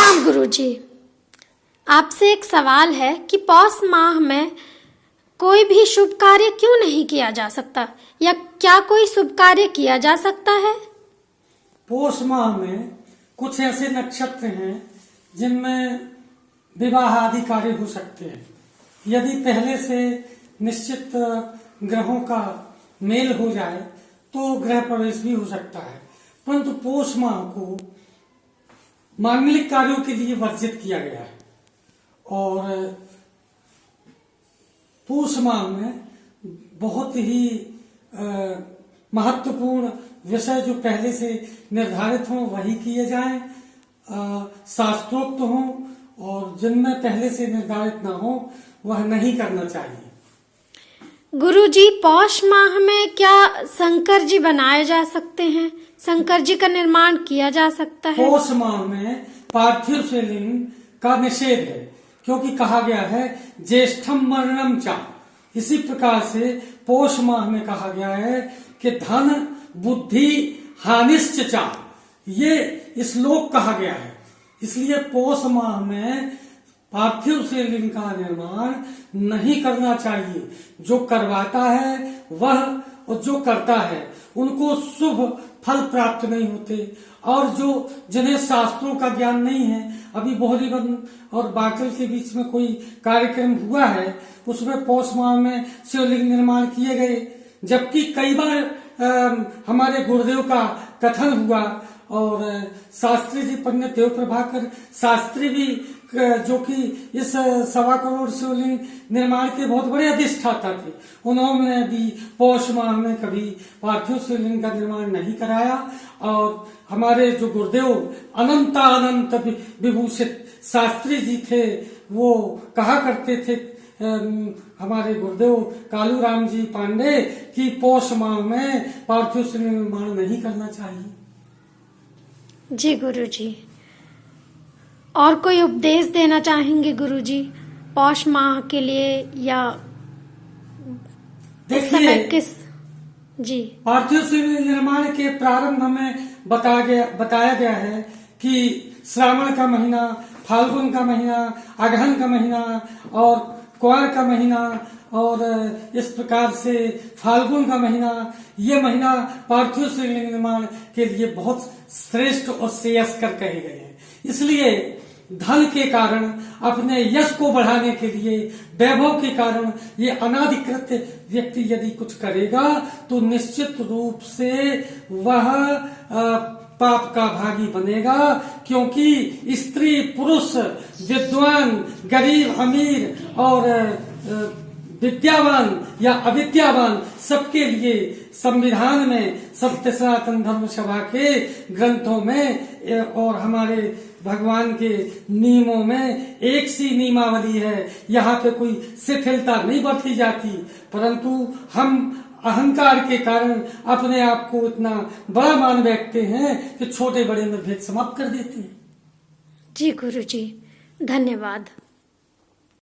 प्रणाम गुरुजी। आपसे एक सवाल है कि पौष माह में कोई भी शुभ कार्य क्यों नहीं किया जा सकता, या क्या कोई शुभ कार्य किया जा सकता है? पौष माह में कुछ ऐसे नक्षत्र हैं जिनमें विवाह आदि कार्य हो सकते हैं। यदि पहले से निश्चित ग्रहों का मेल हो जाए तो गृह प्रवेश भी हो सकता है, परंतु पौष माह को मांगलिक कार्यों के लिए वर्जित किया गया है। और पौष माह में बहुत ही महत्वपूर्ण विषय जो पहले से निर्धारित हों वही किए जाएं, शास्त्रोक्त हों, और जिनमें पहले से निर्धारित ना हो वह नहीं करना चाहिए। गुरुजी, पौष माह में क्या शंकर जी बनाए जा सकते हैं? शंकर जी का निर्माण किया जा सकता है? पौष माह में पार्थिव शिवलिंग का निषेध है, क्योंकि कहा गया है ज्येष्ठम मरणम चा। इसी प्रकार से पौष माह में कहा गया है कि धन बुद्धि हानिश्च चा, ये श्लोक कहा गया है। इसलिए पौष माह में पार्थिव शिवलिंग का निर्माण नहीं करना चाहिए। जो करवाता है वह और जो करता है उनको शुभ फल प्राप्त नहीं होते, और जो जिन्हें शास्त्रों का ज्ञान नहीं है, अभी बोहरीवन और बाटल के बीच में कोई कार्यक्रम हुआ है, उसमें पौष माह में शिवलिंग निर्माण किए गए, जबकि कई बार हमारे गुरुदेव का कथन हुआ, और शास्त्री जी पंडित देव प्रभाकर शास्त्री भी, जो कि इस 1.25 करोड़ शिवलिंग निर्माण के बहुत बड़े अधिष्ठाता थे, उन्होंने भी पौष माह में कभी पार्थिव शिवलिंग का निर्माण नहीं कराया। और हमारे जो गुरुदेव अनंत विभूषित शास्त्री जी थे, वो कहा करते थे, हमारे गुरुदेव कालू राम जी पांडे, कि पौष माह में पार्थिव शिवलिंग निर्माण नहीं करना चाहिए। जी गुरुजी, और कोई उपदेश देना चाहेंगे गुरुजी पौष माह के लिए, या इस समय किस? जी, पार्थिव शिवलिंग निर्माण के प्रारंभ में बताया गया है कि श्रावण का महीना, फाल्गुन का महीना, अगहन का महीना और कुआर का महीना, और इस प्रकार से फाल्गुन का महीना, ये महीना पार्थिव शिवलिंग निर्माण के लिए बहुत श्रेष्ठ और श्रेयस्कर कहे गए हैं। इसलिए धन के कारण, अपने यश को बढ़ाने के लिए, वैभव के कारण ये अनाधिकृत व्यक्ति यदि कुछ करेगा तो निश्चित रूप से वह पाप का भागी बनेगा, क्योंकि स्त्री पुरुष, विद्वान गरीब अमीर और विद्यावान या अविद्यावान, सबके लिए संविधान में, सत्य सनातन धर्म सभा के ग्रंथों में और हमारे भगवान के नियमों में एक सी नियमावली है। यहाँ पे कोई शिथिलता नहीं बरती जाती, परंतु हम अहंकार के कारण अपने आप को इतना बड़ा मान बैठते हैं कि छोटे बड़े में भेद समाप्त कर देते हैं। जी गुरुजी, धन्यवाद।